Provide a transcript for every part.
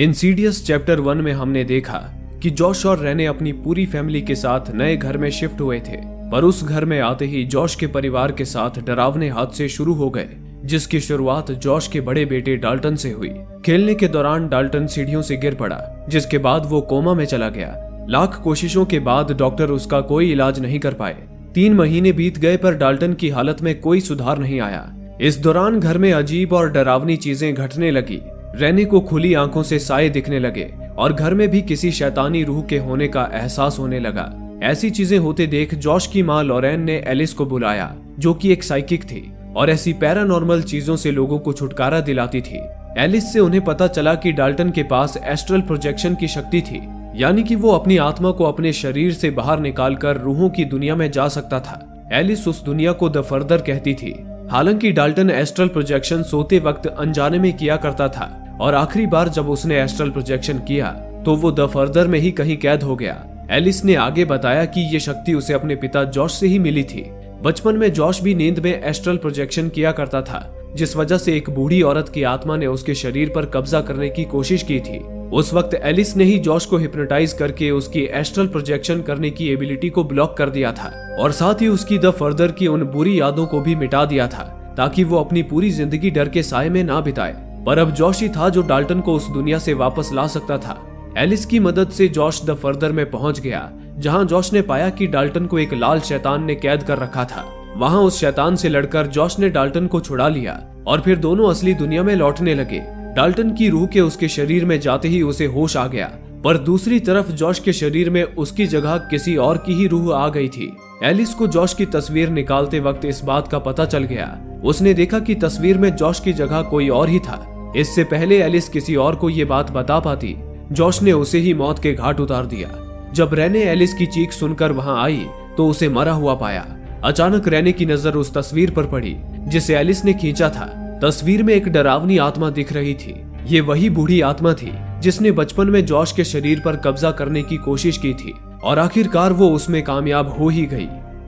Insidious chapter 1 में हमने देखा कि जॉश और रेने अपनी पूरी फैमिली के साथ नए घर में शिफ्ट हुए थे, पर उस घर में आते ही जॉश के परिवार के साथ डरावने हादसे शुरू हो गए, जिसकी शुरुआत जॉश के बड़े बेटे डाल्टन से हुई। खेलने के दौरान डाल्टन सीढ़ियों से गिर पड़ा, जिसके बाद वो कोमा में चला गया। लाख कोशिशों के बाद डॉक्टर उसका कोई इलाज नहीं कर पाए। 3 महीने बीत गए पर डाल्टन की हालत में कोई सुधार नहीं आया। इस दौरान घर में अजीब और डरावनी चीजें घटने लगी। रेने को खुली आंखों से साए दिखने लगे और घर में भी किसी शैतानी रूह के होने का एहसास होने लगा। ऐसी चीजें होते देख जॉश की मां लॉरेन ने एलिस को बुलाया, जो कि एक साइकिक थी और ऐसी पैरानॉर्मल चीजों से लोगों को छुटकारा दिलाती थी। एलिस से उन्हें पता चला कि डाल्टन के पास एस्ट्रल प्रोजेक्शन की शक्ति थी, यानी कि वो अपनी आत्मा को अपने शरीर से बाहर निकालकर रूहों की दुनिया में जा सकता था। एलिस उस दुनिया को द फर्दर कहती थी। हालांकि डाल्टन एस्ट्रल प्रोजेक्शन सोते वक्त अनजाने में किया करता था और आखिरी बार जब उसने एस्ट्रल प्रोजेक्शन किया तो वो द फर्दर में ही कहीं कैद हो गया। एलिस ने आगे बताया कि ये शक्ति उसे अपने पिता जॉश से ही मिली थी। बचपन में जॉश भी नींद में एस्ट्रल प्रोजेक्शन किया करता था, जिस वजह से एक बूढ़ी औरत की आत्मा ने उसके शरीर पर कब्जा करने की कोशिश की थी। उस वक्त एलिस ने ही जॉश को हिप्नोटाइज करके उसकी एस्ट्रल प्रोजेक्शन करने की एबिलिटी को ब्लॉक कर दिया था और साथ ही उसकी द फर्दर की उन बुरी यादों को भी मिटा दिया था, ताकि वो अपनी पूरी जिंदगी डर के साए में ना बिताए। पर अब जॉश ही था जो डाल्टन को उस दुनिया से वापस ला सकता था। एलिस की मदद से जॉश द फर्दर में पहुंच गया, जहां जॉश ने पाया कि डाल्टन को एक लाल शैतान ने कैद कर रखा था। वहां उस शैतान से लड़कर जॉश ने डाल्टन को छुड़ा लिया और फिर दोनों असली दुनिया में लौटने लगे। डाल्टन की रूह के उसके शरीर में जाते ही उसे होश आ गया, पर दूसरी तरफ जॉश के शरीर में उसकी जगह किसी और की ही रूह आ गई थी। एलिस को जॉश की तस्वीर निकालते वक्त इस बात का पता चल गया। उसने देखा कि तस्वीर में जॉश की जगह कोई और ही था। इससे पहले एलिस किसी और को ये बात बता पाती, जॉश ने उसे ही मौत के घाट उतार दिया। जब रेने एलिस की चीख सुनकर वहां आई तो उसे मरा हुआ पाया। अचानक रेने की नजर उस तस्वीर पर पड़ी जिसे एलिस ने खींचा था। तस्वीर में एक डरावनी आत्मा दिख रही थी। ये वही बूढ़ी आत्मा थी जिसने बचपन में जॉश के शरीर पर कब्जा करने की कोशिश की थी और आखिरकार वो उसमें कामयाब हो ही गई।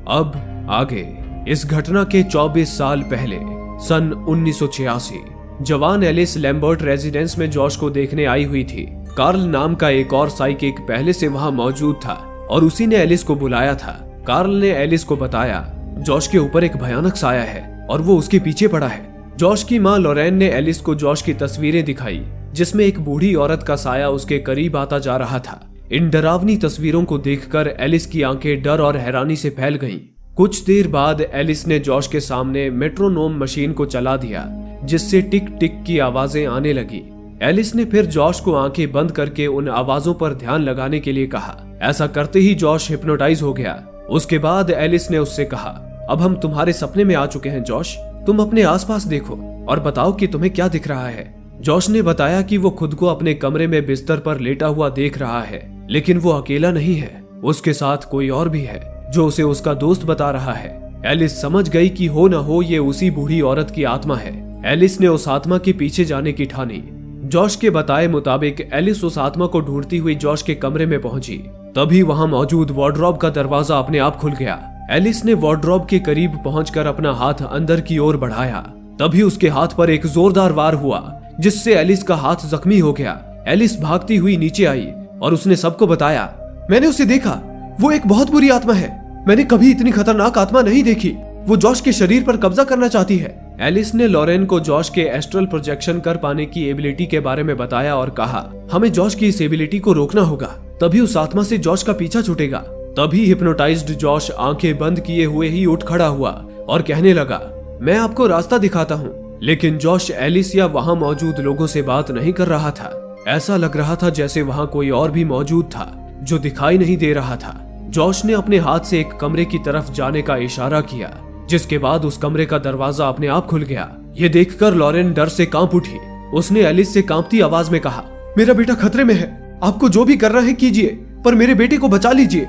अब आगे इस घटना के 24 साल पहले सन 1986 जवान एलिस लैम्बर्ट रेजिडेंस में जॉश को देखने आई हुई थी। कार्ल नाम का एक और साइकिक पहले से वहां मौजूद था और उसी ने एलिस को बुलाया था। कार्ल ने एलिस को बताया, जॉश के ऊपर एक भयानक साया है और वो उसके पीछे पड़ा है। जॉश की मां लॉरेन ने एलिस को जॉश की तस्वीरें दिखाई, जिसमें एक बूढ़ी औरत का साया उसके करीब आता जा रहा था। इन डरावनी तस्वीरों को देखकर एलिस की आंखें डर और हैरानी से फैल गईं। कुछ देर बाद एलिस ने जॉश के सामने मेट्रोनोम मशीन को चला दिया, जिससे टिक टिक की आवाजें आने लगी। एलिस ने फिर जॉश को आंखें बंद करके उन आवाजों पर ध्यान लगाने के लिए कहा। ऐसा करते ही जॉश हिप्नोटाइज हो गया। उसके बाद एलिस ने उससे कहा, अब हम तुम्हारे सपने में आ चुके हैं जॉश, तुम अपने आसपास देखो और बताओ कि तुम्हें क्या दिख रहा है। जॉश ने बताया कि वो खुद को अपने कमरे में बिस्तर पर लेटा हुआ देख रहा है, लेकिन वो अकेला नहीं है, उसके साथ कोई और भी है जो उसे उसका दोस्त बता रहा है। एलिस समझ गई कि हो न हो ये उसी बूढ़ी औरत की आत्मा है। एलिस ने उस आत्मा के पीछे जाने की ठानी। जॉश के बताए मुताबिक एलिस उस आत्मा को ढूंढती हुई जॉश के कमरे में पहुंची। तभी वहां मौजूद वार्डरोब का दरवाजा अपने आप खुल गया। एलिस ने वार्डरोब के करीब पहुंचकर अपना हाथ अंदर की ओर बढ़ाया। तभी उसके हाथ पर एक जोरदार वार हुआ, जिससे एलिस का हाथ जख्मी हो गया। एलिस भागती हुई नीचे आई और उसने सबको बताया, मैंने उसे देखा, वो एक बहुत बुरी आत्मा है, मैंने कभी इतनी खतरनाक आत्मा नहीं देखी, वो जॉश के शरीर पर कब्जा करना चाहती है। एलिस ने लॉरेन को जॉश के एस्ट्रल प्रोजेक्शन कर पाने की एबिलिटी के बारे में बताया और कहा, हमें जॉश की इस एबिलिटी को रोकना होगा, तभी उस आत्मा से जॉश का पीछा छूटेगा। तभी हिप्नोटाइज्ड जॉश आंखें बंद किए हुए ही उठ खड़ा हुआ और कहने लगा, मैं आपको रास्ता दिखाता हूँ। लेकिन जॉश एलिस या वहां मौजूद लोगों से बात नहीं कर रहा था। ऐसा लग रहा था जैसे वहां कोई और भी मौजूद था जो दिखाई नहीं दे रहा था। जॉश ने अपने हाथ से एक कमरे की तरफ जाने का इशारा किया, जिसके बाद उस कमरे का दरवाजा अपने आप खुल गया। ये देखकर लॉरेन डर से कांप उठी। उसने एलिस से कांपती आवाज में कहा, मेरा बेटा खतरे में है, आपको जो भी करना है कीजिए, पर मेरे बेटे को बचा लीजिए।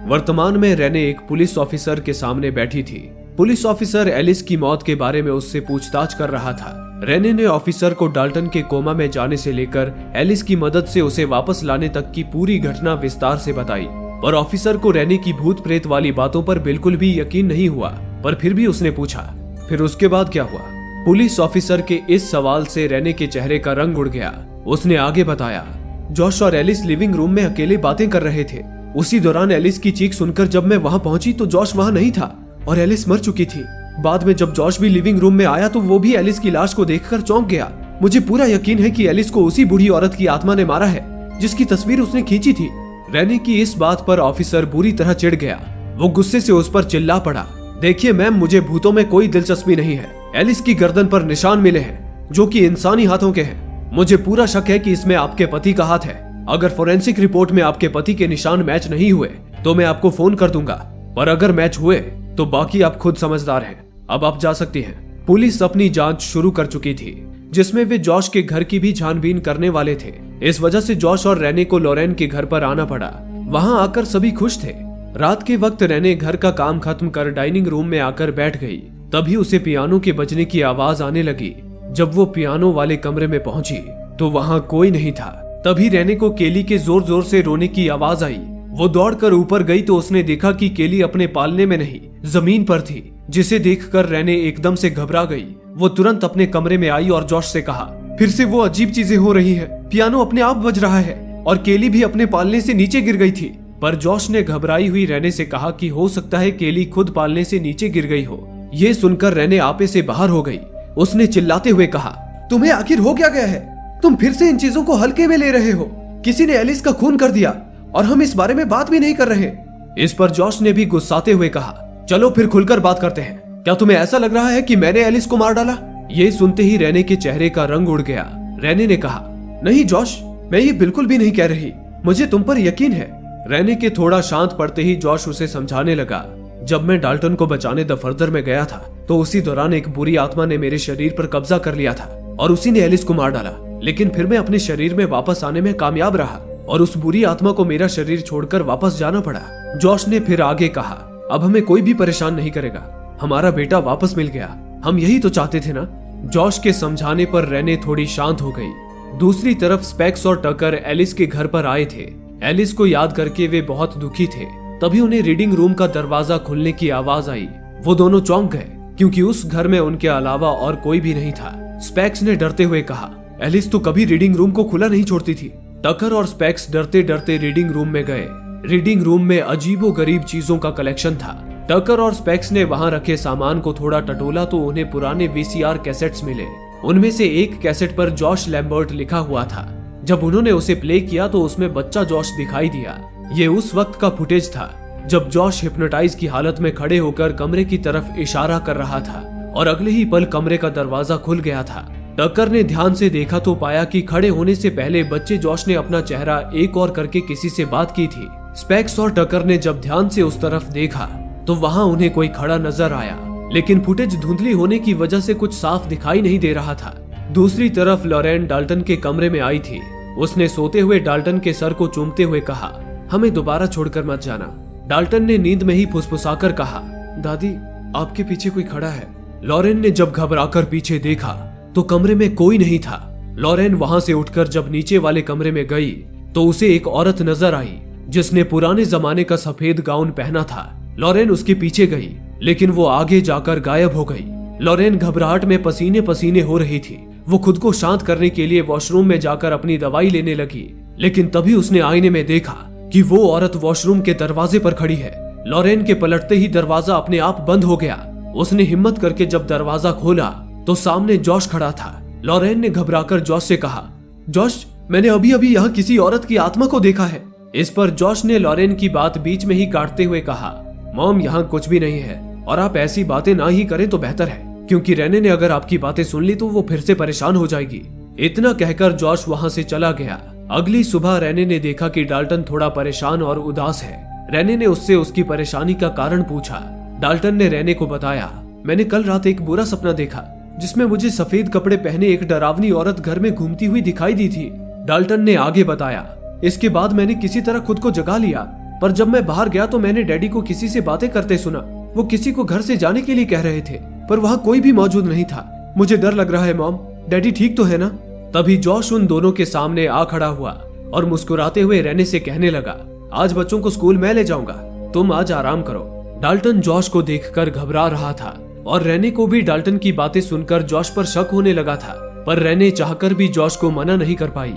वर्तमान में रेने एक पुलिस ऑफिसर के सामने बैठी थी। पुलिस ऑफिसर एलिस की मौत के बारे में उससे पूछताछ कर रहा था। रेने ने ऑफिसर को डाल्टन के कोमा में जाने से लेकर एलिस की मदद से उसे वापस लाने तक की पूरी घटना विस्तार से बताई, पर ऑफिसर को रेने की भूत प्रेत वाली बातों पर बिल्कुल भी यकीन नहीं हुआ। पर फिर भी उसने पूछा, फिर उसके बाद क्या हुआ? पुलिस ऑफिसर के इस सवाल से रेने के चेहरे का रंग उड़ गया। उसने आगे बताया, जॉश और एलिस लिविंग रूम में अकेले बातें कर रहे थे। उसी दौरान एलिस की चीख सुनकर जब मैं वहां पहुंची तो जॉश वहां नहीं था और एलिस मर चुकी थी। बाद में जब जॉश भी लिविंग रूम में आया तो वो भी एलिस की लाश को देखकर चौंक गया। मुझे पूरा यकीन है कि एलिस को उसी बूढ़ी औरत की आत्मा ने मारा है जिसकी तस्वीर उसने खींची थी। रेने की इस बात पर ऑफिसर बुरी तरह चिढ़ गया। वो गुस्से से उस पर चिल्ला पड़ा, देखिए मैम, मुझे भूतों में कोई दिलचस्पी नहीं है। एलिस की गर्दन पर निशान मिले हैं जो कि इंसानी हाथों के हैं। मुझे पूरा शक है कि इसमें आपके पति का हाथ है। अगर फोरेंसिक रिपोर्ट में आपके पति के निशान मैच नहीं हुए तो मैं आपको फोन कर दूंगा, पर अगर मैच हुए तो बाकी आप खुद समझदार हैं। अब आप जा सकती हैं। पुलिस अपनी जांच शुरू कर चुकी थी जिसमें वे जॉश के घर की भी छानबीन करने वाले थे। इस वजह से जॉश और रेने को लॉरेन के घर पर आना पड़ा। वहां आकर सभी खुश थे। रात के वक्त रेने घर का काम खत्म कर डाइनिंग रूम में आकर बैठ गई। तभी उसे पियानो के बजने की आवाज आने लगी। जब वो पियानो वाले कमरे में पहुंची तो वहां कोई नहीं था। तभी रेने को केली के जोर जोर से रोने की आवाज आई। वो दौड़कर ऊपर गई तो उसने देखा कि केली अपने पालने में नहीं, जमीन पर थी, जिसे देखकर रेने एकदम से घबरा गई। वो तुरंत अपने कमरे में आई और जॉश से कहा, फिर से वो अजीब चीजें हो रही है। पियानो अपने आप बज रहा है और केली भी अपने पालने से नीचे गिर गई थी। पर जॉश ने घबराई हुई रेने से कहा कि हो सकता है केली खुद पालने से नीचे गिर गई हो। ये सुनकर रेने आपे से बाहर हो गई। उसने चिल्लाते हुए कहा, तुम्हें आखिर हो क्या गया है? तुम फिर से इन चीजों को हल्के में ले रहे हो। किसी ने एलिस का खून कर दिया और हम इस बारे में बात भी नहीं कर रहे। इस पर जॉश ने भी गुस्साते हुए कहा, चलो फिर खुलकर बात करते हैं। क्या तुम्हें ऐसा लग रहा है कि मैंने एलिस को मार डाला? ये सुनते ही रेने के चेहरे का रंग उड़ गया। रेने ने कहा, नहीं जॉश, मैं ये बिल्कुल भी नहीं कह रही। मुझे तुम पर यकीन है। रेने के थोड़ा शांत पड़ते ही जॉश उसे समझाने लगा, जब मैं डाल्टन को बचाने द फर्दर में गया था तो उसी दौरान एक बुरी आत्मा ने मेरे शरीर पर कब्जा कर लिया था और उसी ने एलिस को मार डाला। लेकिन फिर मैं अपने शरीर में वापस आने में कामयाब रहा और उस बुरी आत्मा को मेरा शरीर छोड़कर वापस जाना पड़ा। जॉश ने फिर आगे कहा, अब हमें कोई भी परेशान नहीं करेगा। हमारा बेटा वापस मिल गया। हम यही तो चाहते थे ना। जॉश के समझाने पर रेने थोड़ी शांत हो गई। दूसरी तरफ स्पेक्स और टकर एलिस के घर पर आए थे। एलिस को याद करके वे बहुत दुखी थे। तभी उन्हें रीडिंग रूम का दरवाजा खुलने की आवाज आई। वो दोनों चौंक गए क्योंकि उस घर में उनके अलावा और कोई भी नहीं था। स्पेक्स ने डरते हुए कहा, एलिस तो कभी रीडिंग रूम को खुला नहीं छोड़ती थी। टकर और स्पेक्स डरते डरते रीडिंग रूम में गए। रीडिंग रूम में अजीबोगरीब चीजों का कलेक्शन था। टकर और स्पेक्स ने वहां रखे सामान को थोड़ा टटोला तो उन्हें पुराने वीसीआर कैसेट्स मिले। उनमें से एक कैसेट पर जॉश लैम्बर्ट लिखा हुआ था। जब उन्होंने उसे प्ले किया तो उसमें बच्चा जॉश दिखाई दिया। ये उस वक्त का फुटेज था जब जॉश हिप्नोटाइज की हालत में खड़े होकर कमरे की तरफ इशारा कर रहा था और अगले ही पल कमरे का दरवाजा खुल गया था। टक्कर ने ध्यान से देखा तो पाया कि खड़े होने से पहले बच्चे जॉश ने अपना चेहरा एक और करके किसी से बात की थी। स्पेक्स और टक्कर ने जब ध्यान से उस तरफ देखा तो वहां उन्हें कोई खड़ा नजर आया, लेकिन फुटेज धुंधली होने की वजह से कुछ साफ दिखाई नहीं दे रहा था। दूसरी तरफ लॉरेन डाल्टन के कमरे में आई थी। उसने सोते हुए डाल्टन के सर को चूमते हुए कहा, हमें दोबारा छोड़कर मत जाना। डाल्टन ने नींद में ही फुसफुसाकर कहा, दादी आपके पीछे कोई खड़ा है। लॉरेन ने जब घबराकर पीछे देखा तो कमरे में कोई नहीं था। लॉरेन वहां से उठकर जब नीचे वाले कमरे में गई तो उसे एक औरत नजर आई जिसने पुराने जमाने का सफेद गाउन पहना था। लॉरेन उसके पीछे गई लेकिन वो आगे जाकर गायब हो गई। लॉरेन घबराहट में पसीने पसीने हो रही थी। वो खुद को शांत करने के लिए वॉशरूम में जाकर अपनी दवाई लेने लगी, लेकिन तभी उसने आईने में देखा कि वो औरत वॉशरूम के दरवाजे पर खड़ी है। लॉरेन के पलटते ही दरवाजा अपने आप बंद हो गया। उसने हिम्मत करके जब दरवाजा खोला तो सामने जॉश खड़ा था। लॉरेन ने घबराकर जॉश से कहा, जॉश मैंने अभी अभी यहाँ किसी औरत की आत्मा को देखा है। इस पर जॉश ने लॉरेन की बात बीच में ही काटते हुए कहा, मॉम यहाँ कुछ भी नहीं है और आप ऐसी बातें ना ही करें तो बेहतर है, क्योंकि रेने ने अगर आपकी बातें सुन ली तो वो फिर से परेशान हो जाएगी। इतना कहकर जॉश वहां से चला गया। अगली सुबह रेने ने देखा कि डाल्टन थोड़ा परेशान और उदास है। रेने ने उससे उसकी परेशानी का कारण पूछा। डाल्टन ने रेने को बताया, मैंने कल रात एक बुरा सपना देखा जिसमें मुझे सफेद कपड़े पहने एक डरावनी औरत घर में घूमती हुई दिखाई दी थी। डाल्टन ने आगे बताया, इसके बाद मैंने किसी तरह खुद को जगा लिया, पर जब मैं बाहर गया तो मैंने डैडी को किसी से बातें करते सुना। वो किसी को घर से जाने के लिए कह रहे थे, पर वहाँ कोई भी मौजूद नहीं था। मुझे डर लग रहा है मॉम, डैडी ठीक तो है ना? तभी जॉश उन दोनों के सामने आ खड़ा हुआ और मुस्कुराते हुए रेने से कहने लगा, आज बच्चों को स्कूल मैं ले जाऊंगा, तुम आज आराम करो। डाल्टन जॉश को देखकर घबरा रहा था और रेने को भी डाल्टन की बातें सुनकर जॉश पर शक होने लगा था। पर रेने चाहकर भी जॉश को मना नहीं कर पाई।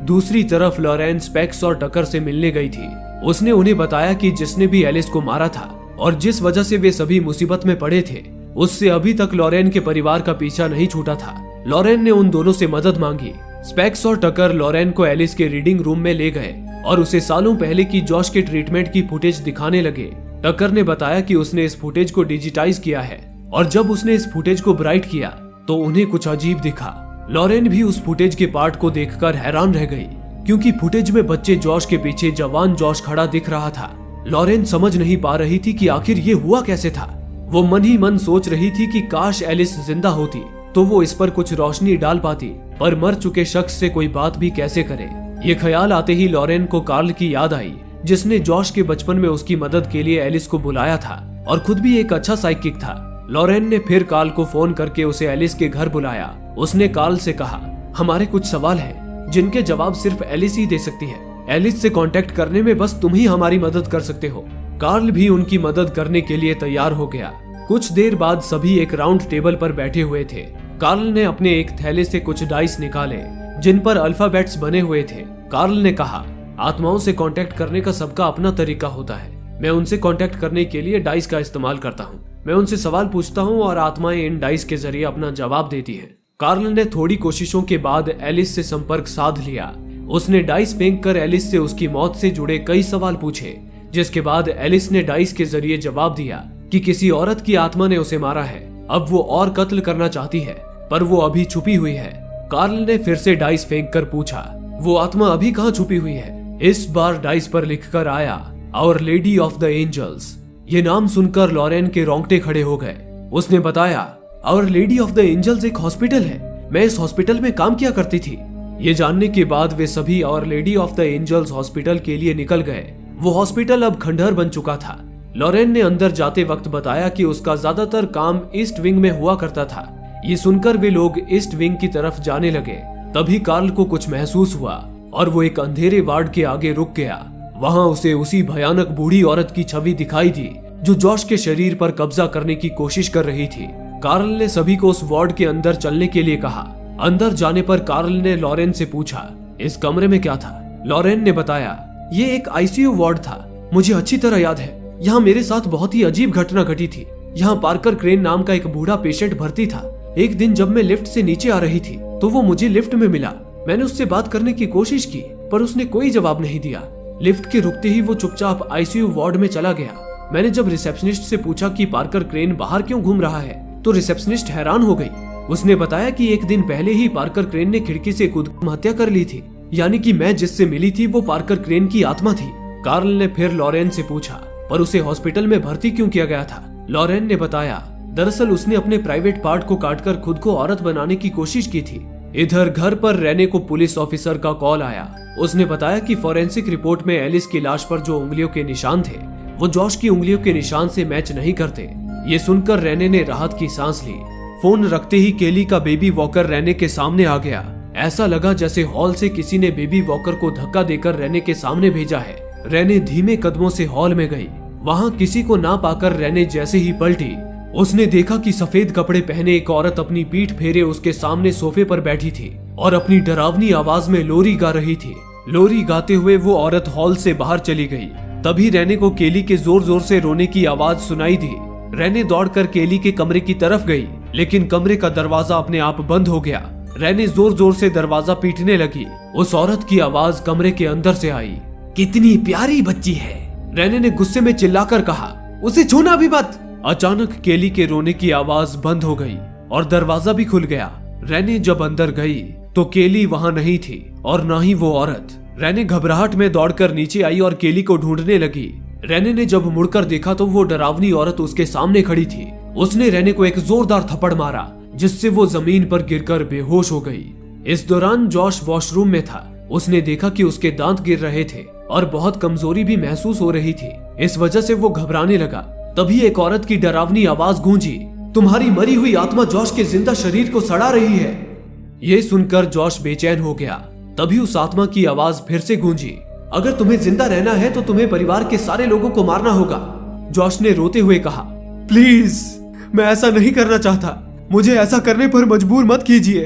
दूसरी तरफ लॉरेन स्पेक्स और टकर से मिलने गई थी। उसने उन्हें बताया कि जिसने भी एलिस को मारा था और जिस वजह से वे सभी मुसीबत में पड़े थे, उससे अभी तक लॉरेन के परिवार का पीछा नहीं छूटा था। लॉरेन ने उन दोनों से मदद मांगी। स्पेक्स और टकर लॉरेन को एलिस के रीडिंग रूम में ले गए और उसे सालों पहले की जॉश के ट्रीटमेंट की फुटेज दिखाने लगे। टकर ने बताया कि उसने इस फुटेज को डिजिटाइज किया है और जब उसने इस फुटेज को ब्राइट किया तो उन्हें कुछ अजीब दिखा। लॉरेन भी उस फुटेज के पार्ट को देखकर हैरान रह गई, क्योंकि फुटेज में बच्चे जॉश के पीछे जवान जॉश खड़ा दिख रहा था। लॉरेन समझ नहीं पा रही थी कि आखिर ये हुआ कैसे था। वो मन ही मन सोच रही थी कि काश एलिस जिंदा होती तो वो इस पर कुछ रोशनी डाल पाती, पर मर चुके शख्स से कोई बात भी कैसे करे। ये ख्याल आते ही लॉरेन को कार्ल की याद आई, जिसने जॉश के बचपन में उसकी मदद के लिए एलिस को बुलाया था और खुद भी एक अच्छा साइकिक था। लॉरेन ने फिर कार्ल को फोन करके उसे एलिस के घर बुलाया। उसने कार्ल से कहा, हमारे कुछ सवाल हैं जिनके जवाब सिर्फ एलिस ही दे सकती है। एलिस से कांटेक्ट करने में बस तुम ही हमारी मदद कर सकते हो। कार्ल भी उनकी मदद करने के लिए तैयार हो गया। कुछ देर बाद सभी एक राउंड टेबल पर बैठे हुए थे। कार्ल ने अपने एक थैले से कुछ डाइस निकाले जिन पर अल्फाबेट्स बने हुए थे। कार्ल ने कहा, आत्माओं से कांटेक्ट करने का सबका अपना तरीका होता है। मैं उनसे कांटेक्ट करने के लिए डाइस का इस्तेमाल करता हूँ। मैं उनसे सवाल पूछता हूँ और आत्माएं इन डाइस के जरिए अपना जवाब देती हैं। कार्ल ने थोड़ी कोशिशों के बाद एलिस से संपर्क साध लिया। उसने डाइस फेंक कर एलिस से उसकी मौत से जुड़े कई सवाल पूछे, जिसके बाद एलिस ने डाइस के जरिए जवाब दिया कि किसी औरत की आत्मा ने उसे मारा है। अब वो और कत्ल करना चाहती है, पर वो अभी छुपी हुई है। कार्ल ने फिर से डाइस फेंक कर पूछा, वो आत्मा अभी कहाँ छुपी हुई है? इस बार डाइस पर लिखकर आया, our lady of the angels. ये नाम सुनकर लॉरेन के रोंगटे खड़े हो गए। उसने बताया, our lady of the angels एक हॉस्पिटल है। मैं इस हॉस्पिटल में काम किया करती थी। ये जानने के बाद वे सभी our lady of the angels hospital के लिए निकल गए। वो हॉस्पिटल अब खंडहर बन चुका था। लॉरेन ने अंदर जाते वक्त बताया कि उसका ज्यादातर काम ईस्ट विंग में हुआ करता था। ये सुनकर वे लोग ईस्ट विंग की तरफ जाने लगे। तभी कार्ल को कुछ महसूस हुआ और वो एक अंधेरे वार्ड के आगे रुक गया। वहां उसे उसी भयानक बूढ़ी औरत की छवि दिखाई दी जो जॉश के शरीर पर कब्जा करने की कोशिश कर रही थी। कार्ल ने सभी को उस वार्ड के अंदर चलने के लिए कहा। अंदर जाने पर कार्ल ने लॉरेन से पूछा, इस कमरे में क्या था? लॉरेन ने बताया, ये एक आईसीयू वार्ड था। मुझे अच्छी तरह याद है, यहाँ मेरे साथ बहुत ही अजीब घटना घटी थी। यहाँ पार्कर क्रेन नाम का एक बूढ़ा पेशेंट भर्ती था। एक दिन जब मैं लिफ्ट से नीचे आ रही थी तो वो मुझे लिफ्ट में मिला। मैंने उससे बात करने की कोशिश की, पर उसने कोई जवाब नहीं दिया। लिफ्ट के रुकते ही वो चुपचाप आईसीयू वार्ड में चला गया। मैंने जब रिसेप्शनिस्ट से पूछा कि पार्कर क्रेन बाहर क्यों घूम रहा है, तो रिसेप्शनिस्ट हैरान हो गई। उसने बताया कि एक दिन पहले ही पार्कर क्रेन ने खिड़की से कूद हत्या कर ली थी। यानी कि मैं जिससे मिली थी वो पार्कर क्रेन की आत्मा थी। कार्ल ने फिर लॉरेन से पूछा, पर उसे हॉस्पिटल में भर्ती क्यों किया गया था? लॉरेन ने बताया, दरअसल उसने अपने प्राइवेट पार्ट को काटकर खुद को औरत बनाने की कोशिश की थी। इधर घर पर रेने को पुलिस ऑफिसर का कॉल आया। उसने बताया कि फॉरेंसिक रिपोर्ट में एलिस की लाश पर जो उंगलियों के निशान थे वो जॉश की उंगलियों के निशान से मैच नहीं करते। ये सुनकर रेने ने राहत की सांस ली। फोन रखते ही केली का बेबी वॉकर रेने के सामने आ गया। ऐसा लगा जैसे हॉल से किसी ने बेबी वॉकर को धक्का देकर रेने के सामने भेजा है। रेने धीमे कदमों से हॉल में गई। वहां किसी को ना पाकर रेने जैसे ही पलटी, उसने देखा कि सफेद कपड़े पहने एक औरत अपनी पीठ फेरे उसके सामने सोफे पर बैठी थी और अपनी डरावनी आवाज में लोरी गा रही थी। लोरी गाते हुए वो औरत हॉल से बाहर चली गई। तभी रेने को केली के जोर जोर से रोने की आवाज सुनाई दी। रेने दौड़कर केली के कमरे की तरफ गई, लेकिन कमरे का दरवाजा अपने आप बंद हो गया। रेने जोर जोर से दरवाजा पीटने लगी। उस औरत की आवाज कमरे के अंदर से आई, कितनी प्यारी बच्ची है। रेने ने गुस्से में चिल्लाकर कहा, उसे छूना भी मत। अचानक केली के रोने की आवाज बंद हो गई और दरवाजा भी खुल गया। रेने जब अंदर गई तो केली वहां नहीं थी और ना ही वो औरत। रेने घबराहट में दौड़कर नीचे आई और केली को ढूंढने लगी। रेने ने जब मुड़कर देखा तो वो डरावनी औरत उसके सामने खड़ी थी। उसने रेने को एक जोरदार थप्पड़ मारा, जिससे वो जमीन पर गिरकर बेहोश हो गई। इस दौरान जॉश वॉशरूम में था। उसने देखा कि उसके दांत गिर रहे थे और बहुत कमजोरी भी महसूस हो रही थी। इस वजह से वो घबराने लगा। तभी एक औरत की डरावनी आवाज गूंजी, तुम्हारी मरी हुई आत्मा जॉश के जिंदा शरीर को सड़ा रही है। ये सुनकर जॉश बेचैन हो गया। तभी उस आत्मा की आवाज फिर से गूंजी, अगर तुम्हें जिंदा रहना है तो तुम्हें परिवार के सारे लोगों को मारना होगा। जॉश ने रोते हुए कहा, प्लीज मैं ऐसा नहीं करना चाहता, मुझे ऐसा करने पर मजबूर मत कीजिए।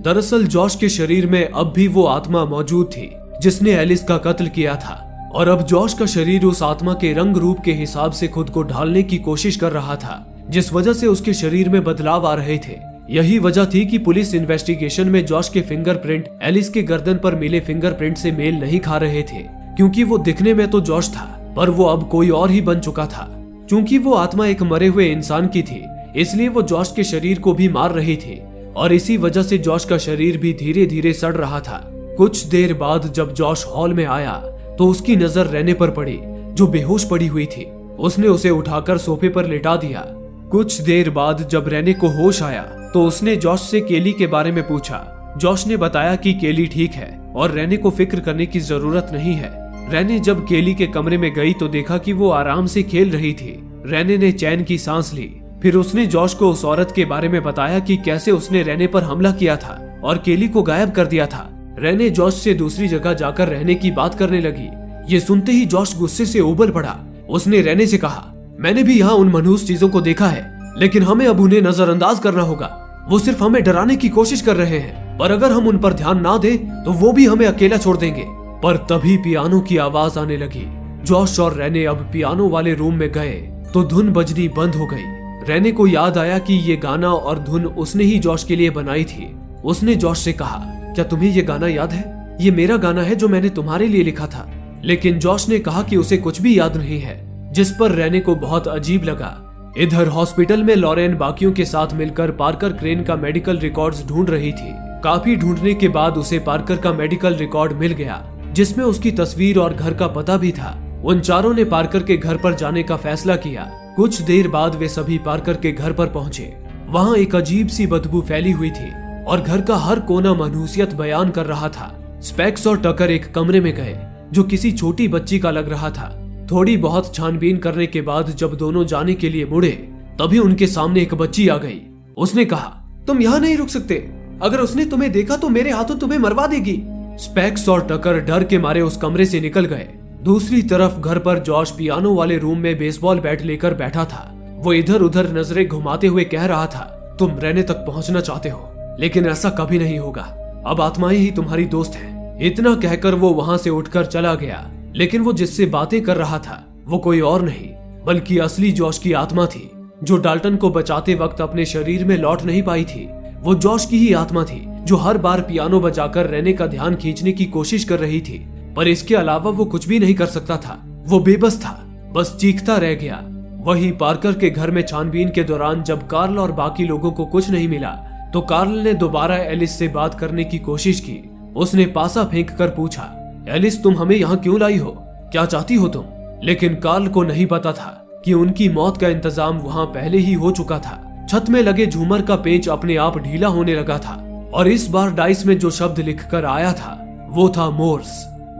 दरअसल जॉश के शरीर में अब भी वो आत्मा मौजूद थी जिसने एलिस का कत्ल किया था, और अब जॉश का शरीर उस आत्मा के रंग रूप के हिसाब से खुद को ढालने की कोशिश कर रहा था, जिस वजह से उसके शरीर में बदलाव आ रहे थे। यही वजह थी कि पुलिस इन्वेस्टिगेशन में जॉश के फिंगरप्रिंट एलिस के गर्दन पर मिले फिंगरप्रिंट से मेल नहीं खा रहे थे, क्योंकि वो दिखने में तो जॉश था पर वो अब कोई और ही बन चुका था। क्योंकि वो आत्मा एक मरे हुए इंसान की थी, इसलिए वो जॉश के शरीर को भी मार रही थी, और इसी वजह से जॉश का शरीर भी धीरे धीरे सड़ रहा था। कुछ देर बाद जब जॉश हॉल में आया तो उसकी नजर रेने पर पड़ी, जो बेहोश पड़ी हुई थी। उसने उसे उठाकर सोफे पर लेटा दिया। कुछ देर बाद जब रेने को होश आया तो उसने जॉश से केली के बारे में पूछा। जॉश ने बताया कि केली ठीक है और रेने को फिक्र करने की जरूरत नहीं है। रेने जब केली के कमरे में गई तो देखा कि वो आराम से खेल रही थी। रेने ने चैन की सांस ली। फिर उसने जॉश को उस औरत के बारे में बताया कि कैसे उसने रेने पर हमला किया था और केली को गायब कर दिया था। रेने जॉश से दूसरी जगह जाकर रहने की बात करने लगी। ये सुनते ही जॉश गुस्से से उबल पड़ा। उसने रेने से कहा, मैंने भी यहाँ उन मनहूस चीजों को देखा है, लेकिन हमें अब उन्हें नजरअंदाज करना होगा। वो सिर्फ हमें डराने की कोशिश कर रहे हैं, पर अगर हम उन पर ध्यान ना दें तो वो भी हमें अकेला छोड़ देंगे। पर तभी पियानो की आवाज आने लगी। जॉश और रेने अब पियानो वाले रूम में गए तो धुन बजनी बंद हो गई। रेने को याद आया कि ये गाना और धुन उसने ही जॉश के लिए बनाई थी। उसने जॉश से कहा, क्या तुम्हें ये गाना याद है? ये मेरा गाना है जो मैंने तुम्हारे लिए लिखा था। लेकिन जॉश ने कहा कि उसे कुछ भी याद नहीं है, जिस पर रेने को बहुत अजीब लगा। इधर हॉस्पिटल में लॉरेन बाकियों के साथ मिलकर पार्कर क्रेन का मेडिकल रिकॉर्ड्स ढूंढ रही थी। काफी ढूंढने के बाद उसे पार्कर का मेडिकल रिकॉर्ड मिल गया, जिसमें उसकी तस्वीर और घर का पता भी था। उन चारों ने पार्कर के घर पर जाने का फैसला किया। कुछ देर बाद वे सभी पार्कर के घर पर पहुंचे। वहां एक अजीब सी बदबू फैली हुई थी और घर का हर कोना मनहूसियत बयान कर रहा था। स्पेक्स और टकर एक कमरे में गए जो किसी छोटी बच्ची का लग रहा था। थोड़ी बहुत छानबीन करने के बाद जब दोनों जाने के लिए मुड़े तभी उनके सामने एक बच्ची आ गई। उसने कहा, तुम यहाँ नहीं रुक सकते। अगर उसने तुम्हें देखा तो मेरे हाथों तुम्हें मरवा देगी। स्पेक्स और टकर डर के मारे उस कमरे से निकल गए। दूसरी तरफ घर पर जॉश पियानो वाले रूम में बेसबॉल बैट लेकर बैठा था। वो इधर उधर नजरें घुमाते हुए कह रहा था, तुम रेने तक पहुंचना चाहते हो, लेकिन ऐसा कभी नहीं होगा। अब आत्माएं ही तुम्हारी दोस्त हैं। इतना कहकर वो वहां से उठकर चला गया। लेकिन वो जिससे बातें कर रहा था वो कोई और नहीं बल्कि असली जॉश की आत्मा थी, जो डाल्टन को बचाते वक्त अपने शरीर में लौट नहीं पाई थी। वो जॉश की ही आत्मा थी जो हर बार पियानो बजाकर रेने का ध्यान खींचने की कोशिश कर रही थी, पर इसके अलावा वो कुछ भी नहीं कर सकता था। वो बेबस था, बस चीखता रह गया। वहीं पार्कर के घर में छानबीन के दौरान जब कार्ल और बाकी लोगों को कुछ नहीं मिला तो कार्ल ने दोबारा एलिस से बात करने की कोशिश की। उसने पासा फेंक कर पूछा, एलिस तुम हमें यहाँ क्यों लाई हो? क्या चाहती हो तुम? लेकिन कार्ल को नहीं पता था कि उनकी मौत का इंतजाम वहाँ पहले ही हो चुका था। छत में लगे झूमर का पेच अपने आप ढीला होने लगा था और इस बार डाइस में जो शब्द लिखकर आया था वो था मोर्स,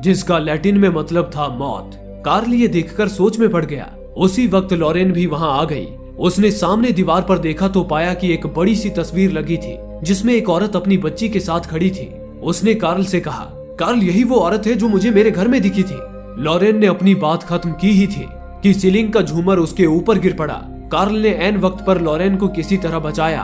जिसका लैटिन में मतलब था मौत। कार्ल ये देखकर सोच में पड़ गया। उसी वक्त लॉरेन भी वहां आ गई। उसने सामने दीवार पर देखा तो पाया कि एक बड़ी सी तस्वीर लगी थी जिसमें एक औरत अपनी बच्ची के साथ खड़ी थी। उसने कार्ल से कहा, कार्ल यही वो औरत है जो मुझे मेरे घर में दिखी थी। लॉरेन ने अपनी बात खत्म की ही थी कि सीलिंग का झूमर उसके ऊपर गिर पड़ा। कार्ल ने ऐन वक्त पर लॉरेन को किसी तरह बचाया।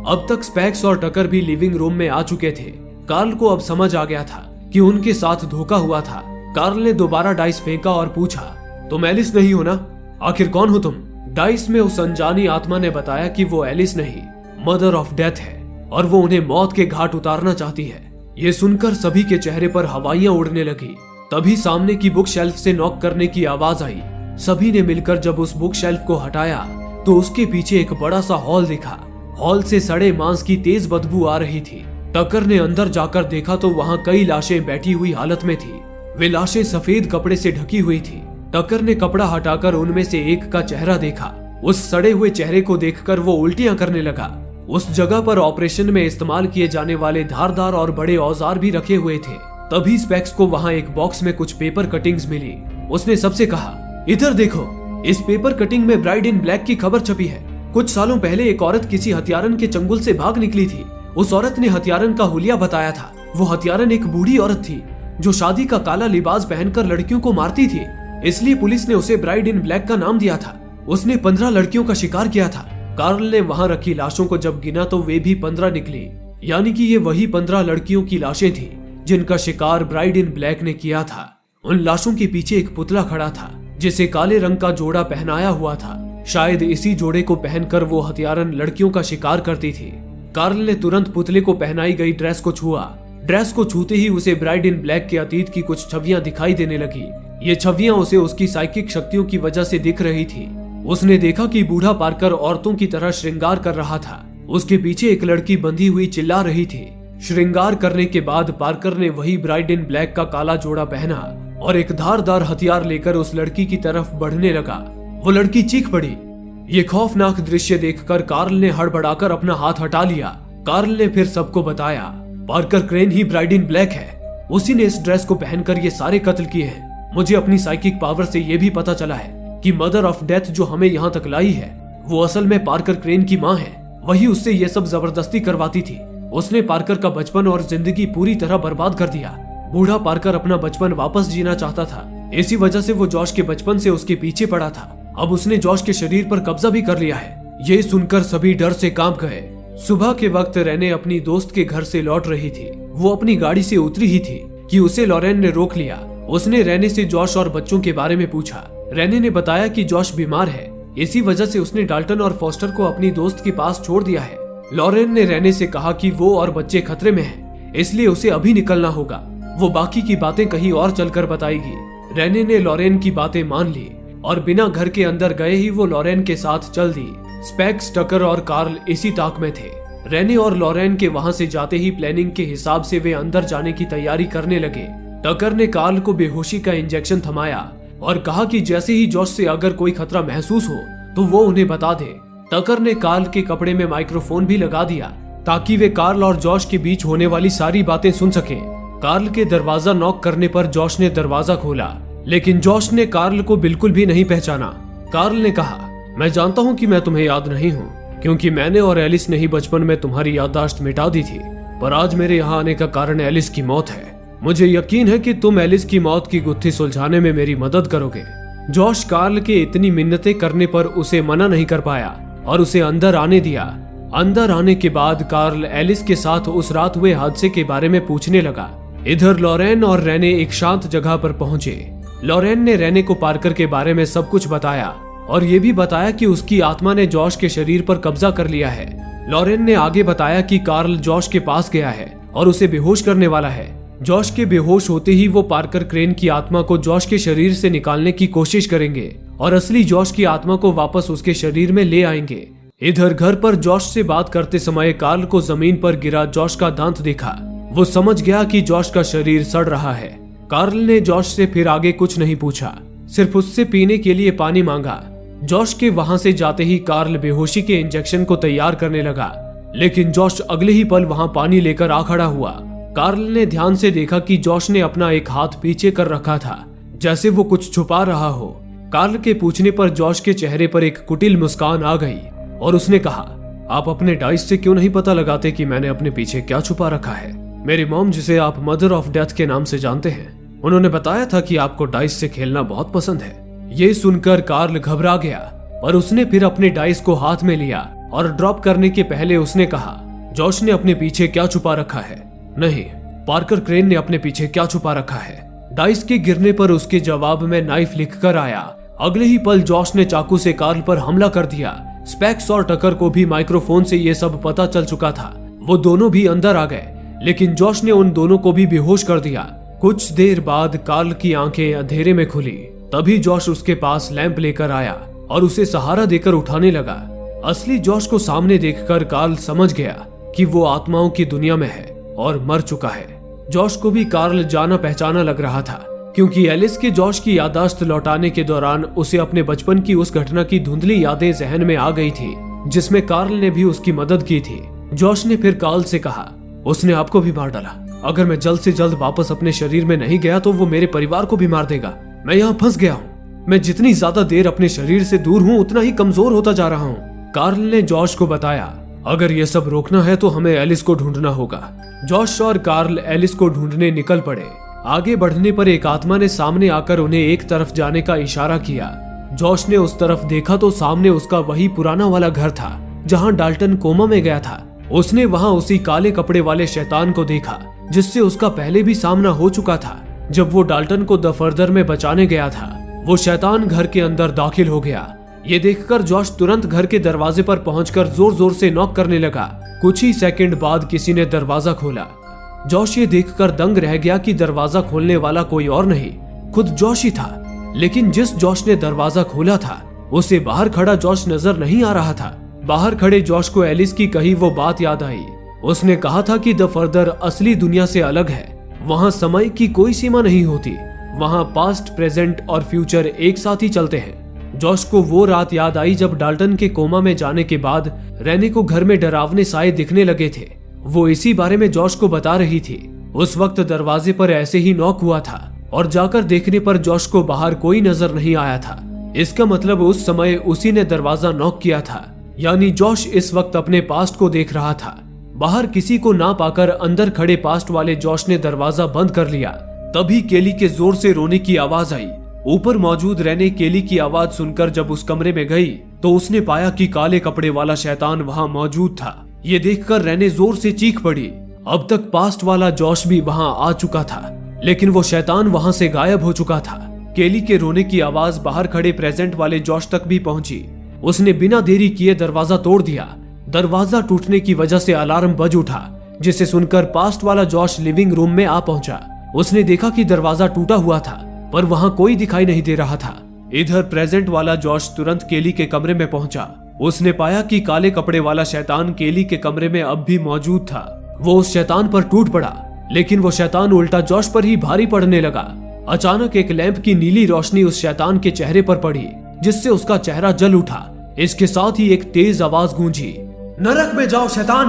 अब तक स्पेक्स और टकर भी लिविंग रूम में आ चुके थे। कार्ल को अब समझ आ गया था कि उनके साथ धोखा हुआ था। कार्ल ने दोबारा डाइस फेंका और पूछा, तुम एलिस नहीं हो ना? आखिर कौन हो तुम? डाइस में उस अनजानी आत्मा ने बताया कि वो एलिस नहीं, मदर ऑफ डेथ है और वो उन्हें मौत के घाट उतारना चाहती है। ये सुनकर सभी के चेहरे पर हवाइयां उड़ने लगी। तभी सामने की बुक शेल्फ से नॉक करने की आवाज आई। सभी ने मिलकर जब उस बुक शेल्फ को हटाया तो उसके पीछे एक बड़ा सा हॉल दिखा। हॉल से सड़े मांस की तेज बदबू आ रही थी। टकर ने अंदर जाकर देखा तो वहां कई लाशें बैठी हुई हालत में थी। वे लाशें सफेद कपड़े से ढकी हुई थी। टकर ने कपड़ा हटाकर उनमें से एक का चेहरा देखा। उस सड़े हुए चेहरे को देखकर वो उल्टियां करने लगा। उस जगह पर ऑपरेशन में इस्तेमाल किए जाने वाले धारदार और बड़े औजार भी रखे हुए थे। तभी स्पेक्स को वहां एक बॉक्स में कुछ पेपर कटिंग्स मिली। उसने सबसे कहा, इधर देखो, इस पेपर कटिंग में ब्राइड इन ब्लैक की खबर छपी है। कुछ सालों पहले एक औरत किसी हत्यारन के चंगुल से भाग निकली थी। उस औरत ने हत्यारन का हुलिया बताया था। वो हत्यारन एक बूढ़ी औरत थी जो शादी का काला लिबास पहनकर लड़कियों को मारती थी, इसलिए पुलिस ने उसे ब्राइड इन ब्लैक का नाम दिया था। उसने 15 लड़कियों का शिकार किया था। कार्ल ने वहां रखी लाशों को जब गिना तो वे भी 15 निकली। यानी कि ये वही 15 लड़कियों की लाशें थी जिनका शिकार ब्राइड इन ब्लैक ने किया था। उन लाशों के पीछे एक पुतला खड़ा था जिसे काले रंग का जोड़ा पहनाया हुआ था। शायद इसी जोड़े को पहनकर वो हत्यारन लड़कियों का शिकार करती थी। कार्ल ने तुरंत पुतले को पहनाई गई ड्रेस को छुआ। ड्रेस को छूते ही उसे ब्राइड इन ब्लैक के अतीत की कुछ छवियां दिखाई देने लगी। ये छवियां उसे उसकी साइकिक शक्तियों की वजह से दिख रही थी। उसने देखा कि बूढ़ा पार्कर औरतों की तरह श्रृंगार कर रहा था। उसके पीछे एक लड़की बंधी हुई चिल्ला रही थी। श्रृंगार करने के बाद पार्कर ने वही ब्राइड इन ब्लैक का काला जोड़ा पहना और एक धारदार हथियार लेकर उस लड़की की तरफ बढ़ने लगा। वो लड़की चीख पड़ी। ये खौफनाक दृश्य देखकर कार्ल ने हड़बड़ाकर अपना हाथ हटा लिया। कार्ल ने फिर सबको बताया, पार्कर क्रेन ही ब्राइड इन ब्लैक है। उसी ने इस ड्रेस को पहनकर ये सारे कत्ल किए हैं। मुझे अपनी साइकिक पावर से ये भी पता चला है कि मदर ऑफ डेथ जो हमें यहाँ तक लाई है वो असल में पार्कर क्रेन की माँ है। वही उससे ये सब जबरदस्ती करवाती थी। उसने पार्कर का बचपन और जिंदगी पूरी तरह बर्बाद कर दिया। बूढ़ा पार्कर अपना बचपन वापस जीना चाहता था। इसी वजह से वो जॉश के बचपन से उसके पीछे पड़ा था। अब उसने जॉश के शरीर पर कब्जा भी कर लिया है। ये सुनकर सभी डर से कांप गए। सुबह के वक्त रेने अपनी दोस्त के घर से लौट रही थी। वो अपनी गाड़ी से उतरी ही थी कि उसे लॉरेन ने रोक लिया। उसने रेने से जॉश और बच्चों के बारे में पूछा। रेने ने बताया कि जॉश बीमार है, इसी वजह से उसने डाल्टन और फॉस्टर को अपनी दोस्त के पास छोड़ दिया है। लॉरेन ने रेने से कहा कि वो और बच्चे खतरे में हैं, इसलिए उसे अभी निकलना होगा। वो बाकी की बातें कहीं और चलकर बताएगी। रेने ने लॉरेन की बातें मान ली और बिना घर के अंदर गए ही वो लॉरेन के साथ चल दी। स्पेक्स, टकर और कार्ल इसी ताक में थे। रेने और लॉरेन के वहां से जाते ही प्लानिंग के हिसाब से वे अंदर जाने की तैयारी करने लगे। टकर ने कार्ल को बेहोशी का इंजेक्शन थमाया और कहा कि जैसे ही जॉश से अगर कोई खतरा महसूस हो तो वो उन्हें बता दे। टकर ने कार्ल के कपड़े में माइक्रोफोन भी लगा दिया ताकि वे कार्ल और जॉश के बीच होने वाली सारी बातें सुन सके। कार्ल के दरवाजा नॉक करने पर जॉश ने दरवाजा खोला, लेकिन जॉश ने कार्ल को बिल्कुल भी नहीं पहचाना। कार्ल ने कहा, मैं जानता हूँ कि मैं तुम्हें याद नहीं हूँ, क्योंकि मैंने और एलिस ने ही बचपन में तुम्हारी याददाश्त मिटा दी थी, पर आज मेरे यहाँ आने का कारण एलिस की मौत है। मुझे यकीन है कि तुम एलिस की मौत की गुत्थी सुलझाने में मेरी मदद करोगे। जॉश कार्ल के इतनी मिन्नतें करने पर उसे मना नहीं कर पाया और उसे अंदर आने दिया। अंदर आने के बाद कार्ल एलिस के साथ उस रात हुए हादसे के बारे में पूछने लगा। इधर लॉरेन और रेने एक शांत जगह पर पहुंचे। लॉरेन ने रेने को पार्कर के बारे में सब कुछ बताया और ये भी बताया कि उसकी आत्मा ने जॉश के शरीर पर कब्जा कर लिया है। लॉरेन ने आगे बताया कि कार्ल जॉश के पास गया है और उसे बेहोश करने वाला है। जॉश के बेहोश होते ही वो पार्कर क्रेन की आत्मा को जॉश के शरीर से निकालने की कोशिश करेंगे और असली जॉश की आत्मा को वापस उसके शरीर में ले आएंगे। इधर घर पर जॉश से बात करते समय कार्ल को जमीन पर गिरा जॉश का दांत देखा। वो समझ गया कि जॉश का शरीर सड़ रहा है। कार्ल ने जॉश से फिर आगे कुछ नहीं पूछा, सिर्फ उससे पीने के लिए पानी मांगा। जॉश के वहां से जाते ही कार्ल बेहोशी के इंजेक्शन को तैयार करने लगा, लेकिन जॉश अगले ही पल वहां पानी लेकर आ खड़ा हुआ। कार्ल ने ध्यान से देखा कि जॉश ने अपना एक हाथ पीछे कर रखा था, जैसे वो कुछ छुपा रहा हो। कार्ल के पूछने पर जॉश के चेहरे पर एक कुटिल मुस्कान आ गई और उसने कहा, आप अपने डाइस से क्यों नहीं पता लगाते कि मैंने अपने पीछे क्या छुपा रखा है? मेरी मॉम, जिसे आप मदर ऑफ डेथ के नाम से जानते हैं, उन्होंने बताया था कि आपको डाइस से खेलना बहुत पसंद है। ये सुनकर कार्ल घबरा गया, पर उसने फिर अपने डाइस को हाथ में लिया और ड्रॉप करने के पहले उसने कहा, जॉश ने अपने पीछे क्या छुपा रखा है? नहीं, पार्कर क्रेन ने अपने पीछे क्या छुपा रखा है? डाइस के गिरने पर उसके जवाब में नाइफ लिखकर आया। अगले ही पल जॉश ने चाकू से कार्ल पर हमला कर दिया। स्पेक्स और टकर को भी माइक्रोफोन से ये सब पता चल चुका था। वो दोनों भी अंदर आ गए, लेकिन जॉश ने उन दोनों को भी बेहोश कर दिया। कुछ देर बाद कार्ल की आंखें अंधेरे में खुली। तभी जॉश उसके पास लैंप लेकर आया और उसे सहारा देकर उठाने लगा। असली जॉश को सामने देखकर कार्ल समझ गया कि वो आत्माओं की दुनिया में है और मर चुका है। जॉश को भी कार्ल जाना पहचाना लग रहा था, क्योंकि एलिस के जॉश की याददाश्त लौटाने के दौरान उसे अपने बचपन की उस घटना की धुंधली यादें जहन में आ गई थी, जिसमें कार्ल ने भी उसकी मदद की थी। जॉश ने फिर कार्ल से कहा, उसने आपको भी मार डाला। अगर मैं जल्द से जल्द वापस अपने शरीर में नहीं गया तो वो मेरे परिवार को भी मार देगा। मैं यहाँ फंस गया हूँ। मैं जितनी ज्यादा देर अपने शरीर से दूर हूँ उतना ही कमजोर होता जा रहा हूँ। कार्ल ने जॉश को बताया, अगर ये सब रोकना है तो हमें एलिस को ढूंढना होगा। जॉश और कार्ल एलिस को ढूंढने निकल पड़े। आगे बढ़ने पर एक आत्मा ने सामने आकर उन्हें एक तरफ जाने का इशारा किया। जॉश ने उस तरफ देखा तो सामने उसका वही पुराना वाला घर था जहाँ डाल्टन कोमा में गया था। उसने वहां उसी काले कपड़े वाले शैतान को देखा जिससे उसका पहले भी सामना हो चुका था जब वो डाल्टन को द फर्दर में बचाने गया था। वो शैतान घर के अंदर दाखिल हो गया। ये देखकर जॉश तुरंत घर के दरवाजे पर पहुंचकर जोर जोर से नॉक करने लगा। कुछ ही सेकंड बाद किसी ने दरवाजा खोला। जॉश ये देखकर दंग रह गया कि दरवाजा खोलने वाला कोई और नहीं, खुद जॉश ही था। लेकिन जिस जॉश ने दरवाजा खोला था उसे बाहर खड़ा जॉश नजर नहीं आ रहा था। बाहर खड़े जॉश को एलिस की कही वो बात याद आई। उसने कहा था कि द फर्दर असली दुनिया से अलग है, वहां समय की कोई सीमा नहीं होती, वहां पास्ट, प्रेजेंट और फ्यूचर एक साथ ही चलते हैं। जॉश को वो रात याद आई जब डाल्टन के कोमा में जाने के बाद रेने को घर में डरावने साए दिखने लगे थे। वो इसी बारे में जॉश को बता रही थी। उस वक्त दरवाजे पर ऐसे ही नॉक हुआ था और जाकर देखने पर जॉश को बाहर कोई नजर नहीं आया था। इसका मतलब उस समय उसी ने दरवाजा नॉक किया था, यानी जॉश इस वक्त अपने पास्ट को देख रहा था। बाहर किसी को ना पाकर अंदर खड़े पास्ट वाले जॉश ने दरवाजा बंद कर लिया। तभी केली के जोर से रोने की आवाज आई। ऊपर मौजूद रेने केली की आवाज सुनकर जब उस कमरे में गई तो उसने पाया कि काले कपड़े वाला शैतान वहां मौजूद था। ये देखकर रेने जोर से चीख पड़ी। अब तक पास्ट वाला जॉश भी वहां आ चुका था, लेकिन वो शैतान वहां से गायब हो चुका था। केली के रोने की आवाज बाहर खड़े प्रेजेंट वाले जॉश तक भी पहुंची। उसने बिना देरी किए दरवाजा तोड़ दिया। दरवाजा टूटने की वजह से अलार्म बज उठा, जिसे सुनकर पास्ट वाला जॉश लिविंग रूम में आ पहुंचा। उसने देखा कि दरवाजा टूटा हुआ था पर वहां कोई दिखाई नहीं दे रहा था। इधर प्रेजेंट वाला जॉश तुरंत केली के कमरे में पहुंचा। उसने पाया कि काले कपड़े वाला शैतान केली के कमरे में अब भी मौजूद था। वो उस शैतान पर टूट पड़ा, लेकिन वो शैतान उल्टा जॉश पर ही भारी पड़ने लगा। अचानक एक लैंप की नीली रोशनी उस शैतान के चेहरे पर पड़ी, जिससे उसका चेहरा जल उठा। इसके साथ ही एक तेज आवाज गूंजी, नरक में जाओ शैतान।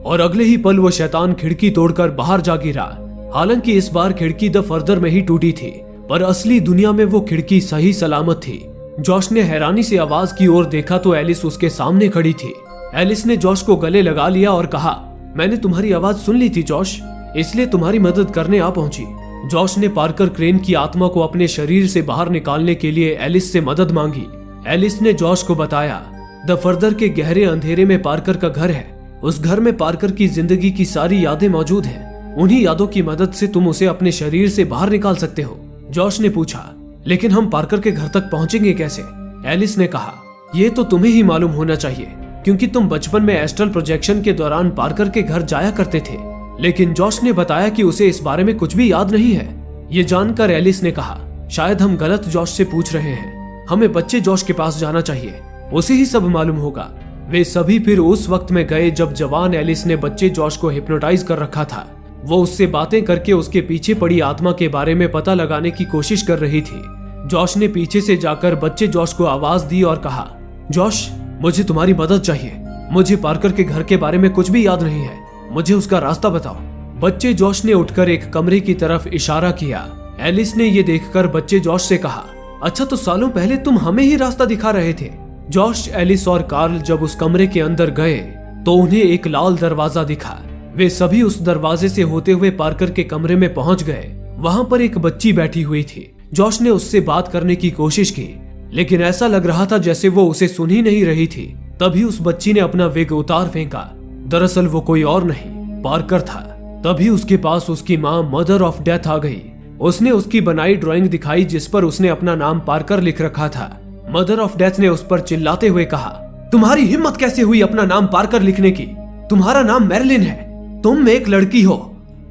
और अगले ही पल वो शैतान खिड़की तोड़कर बाहर जा गिरा। हालांकि इस बार खिड़की द फर्दर में ही टूटी थी, पर असली दुनिया में वो खिड़की सही सलामत थी। जॉश ने हैरानी से आवाज की ओर देखा तो एलिस उसके सामने खड़ी थी। एलिस ने जॉश को गले लगा लिया और कहा, मैंने तुम्हारी आवाज सुन ली थी जॉश, इसलिए तुम्हारी मदद करने आ पहुंची। जॉश ने पार्कर क्रेन की आत्मा को अपने शरीर से बाहर निकालने के लिए एलिस से मदद मांगी। एलिस ने जॉश को बताया, द फर्दर के गहरे अंधेरे में पार्कर का घर है। उस घर में पार्कर की जिंदगी की सारी यादें मौजूद हैं। उन्हीं यादों की मदद से तुम उसे अपने शरीर से बाहर निकाल सकते हो। जॉश ने पूछा, लेकिन हम पार्कर के घर तक पहुंचेंगे कैसे? एलिस ने कहा, ये तो तुम्हें ही मालूम होना चाहिए, क्योंकि तुम बचपन में एस्ट्रल प्रोजेक्शन के दौरान पार्कर के घर जाया करते थे। लेकिन जॉश ने बताया कि उसे इस बारे में कुछ भी याद नहीं है। ये जानकर एलिस ने कहा, शायद हम गलत जॉश से पूछ रहे हैं। हमें बच्चे जॉश के पास जाना चाहिए, उसे ही सब मालूम होगा। वे सभी फिर उस वक्त में गए जब जवान एलिस ने बच्चे जॉश को हिप्नोटाइज कर रखा था। वो उससे बातें करके उसके पीछे पड़ी आत्मा के बारे में पता लगाने की कोशिश कर रही थी। जॉश ने पीछे से जाकर बच्चे जॉश को आवाज दी और कहा, जॉश, मुझे तुम्हारी मदद चाहिए। मुझे पार्कर के घर के बारे में कुछ भी याद नहीं है, मुझे उसका रास्ता बताओ। बच्चे जॉश ने उठकर एक कमरे की तरफ इशारा किया। एलिस ने ये देखकर बच्चे जॉश से कहा, अच्छा तो सालों पहले तुम हमें ही रास्ता दिखा रहे थे। जॉश, एलिस और कार्ल जब उस कमरे के अंदर गए तो उन्हें एक लाल दरवाजा दिखा। वे सभी उस दरवाजे से होते हुए पार्कर के कमरे में पहुंच गए। वहां पर एक बच्ची बैठी हुई थी। जॉश ने उससे बात करने की कोशिश की, लेकिन ऐसा लग रहा था जैसे वो उसे सुन ही नहीं रही थी। तभी उस बच्ची ने अपना विग उतार फेंका। दरअसल वो कोई और नहीं, पार्कर था। तभी उसके पास उसकी माँ मदर ऑफ डेथ आ गई। उसने उसकी बनाई ड्राइंग दिखाई जिस पर उसने अपना नाम पार्कर लिख रखा था। मदर ऑफ डेथ ने उस पर चिल्लाते हुए कहा, तुम्हारी हिम्मत कैसे हुई अपना नाम पार्कर लिखने की? तुम्हारा नाम मैरिलिन है, तुम एक लड़की हो।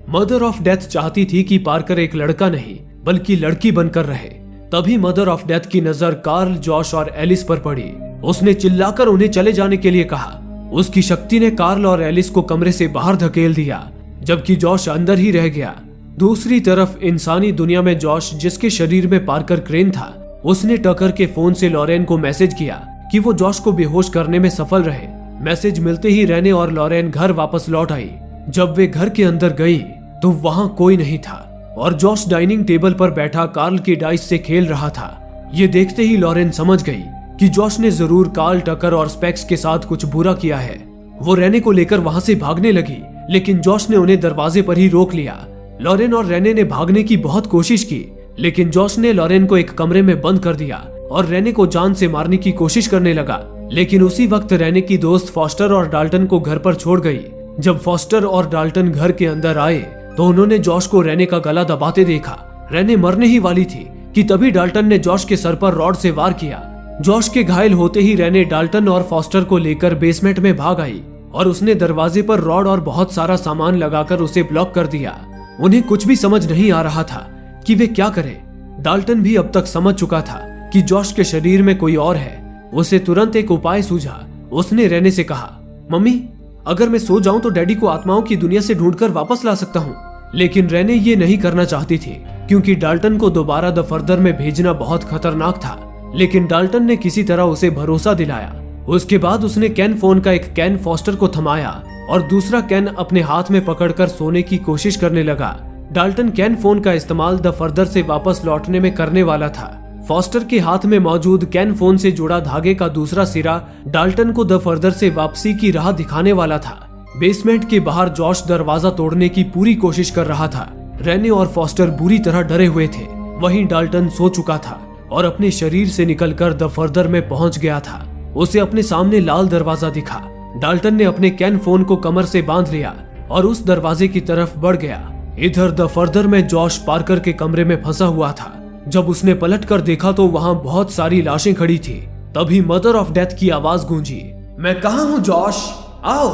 मदर ऑफ डेथ चाहती थी कि पार्कर एक लड़का नहीं बल्कि लड़की बनकर रहे। तभी मदर ऑफ डेथ की नजर कार्ल, जॉश और एलिस पर पड़ी। उसने चिल्लाकर उन्हें चले जाने के लिए कहा। उसकी शक्ति ने कार्ल और एलिस को कमरे से बाहर धकेल दिया, जबकि जॉश अंदर ही रह गया। दूसरी तरफ इंसानी दुनिया में जॉश, जिसके शरीर में पार्कर क्रेन था, उसने टकर के फोन से लॉरेन को मैसेज किया कि वो जॉश को बेहोश करने में सफल रहे। मैसेज मिलते ही रेने और लॉरेन घर वापस लौट आई। जब वे घर के अंदर गई तो वहां कोई नहीं था और जॉश डाइनिंग टेबल पर बैठा कार्ल की डाइस से खेल रहा था। ये देखते ही लॉरेन समझ गई कि जॉश ने जरूर कार्ल, टकर और स्पेक्स के साथ कुछ बुरा किया है। वो रेने को लेकर वहां से भागने लगी, लेकिन जॉश ने उन्हें दरवाजे पर ही रोक लिया। लॉरेन और रेने ने भागने की बहुत कोशिश की, लेकिन जॉश ने लॉरेन को एक कमरे में बंद कर दिया और रेने को जान से मारने की कोशिश करने लगा। लेकिन उसी वक्त रेने की दोस्त फॉस्टर और डाल्टन को घर पर छोड़ गई। जब फॉस्टर और डाल्टन घर के अंदर आए तो उन्होंने जॉश को रेने का गला दबाते देखा। रेने मरने ही वाली थी कि तभी डाल्टन ने जॉश के सर पर रॉड से वार किया। जॉश के घायल होते ही रेने डाल्टन और फॉस्टर को लेकर बेसमेंट में भाग आई और उसने दरवाजे पर रॉड और बहुत सारा सामान लगाकर उसे ब्लॉक कर दिया। उन्हें कुछ भी समझ नहीं आ रहा था कि वे क्या करें। डाल्टन भी अब तक समझ चुका था कि जॉश के शरीर में कोई और है। उसे तुरंत एक उपाय सूझा। उसने रेने से कहा, मम्मी, अगर मैं सो जाऊं तो डैडी को आत्माओं की दुनिया से ढूंढकर वापस ला सकता हूं। लेकिन रेने ये नहीं करना चाहती थी क्योंकि डाल्टन को दोबारा द फर्दर में भेजना बहुत खतरनाक था। लेकिन डाल्टन ने किसी तरह उसे भरोसा दिलाया। उसके बाद उसने कैन फोन का एक कैन फॉस्टर को थमाया और दूसरा कैन अपने हाथ में पकड़कर सोने की कोशिश करने लगा। डाल्टन कैन फोन का इस्तेमाल द फर्दर से वापस लौटने में करने वाला था। फॉस्टर के हाथ में मौजूद कैन फोन से जुड़ा धागे का दूसरा सिरा डाल्टन को द फर्दर से वापसी की राह दिखाने वाला था। बेसमेंट के बाहर जॉश दरवाजा तोड़ने की पूरी कोशिश कर रहा था। रेने और फॉस्टर बुरी तरह डरे हुए थे। वहीं डाल्टन सो चुका था और अपने शरीर से निकलकर द फर्दर में पहुंच गया था। उसे अपने सामने लाल दरवाजा दिखा। डाल्टन ने अपने कैन फोन को कमर से बांध लिया और उस दरवाजे की तरफ बढ़ गया। इधर द फर्दर में जॉश पार्कर के कमरे में फंसा हुआ था। जब उसने पलटकर देखा तो वहां बहुत सारी लाशें खड़ी थी। तभी मदर ऑफ डेथ की आवाज गूंजी, मैं कहां हूं जॉश, आओ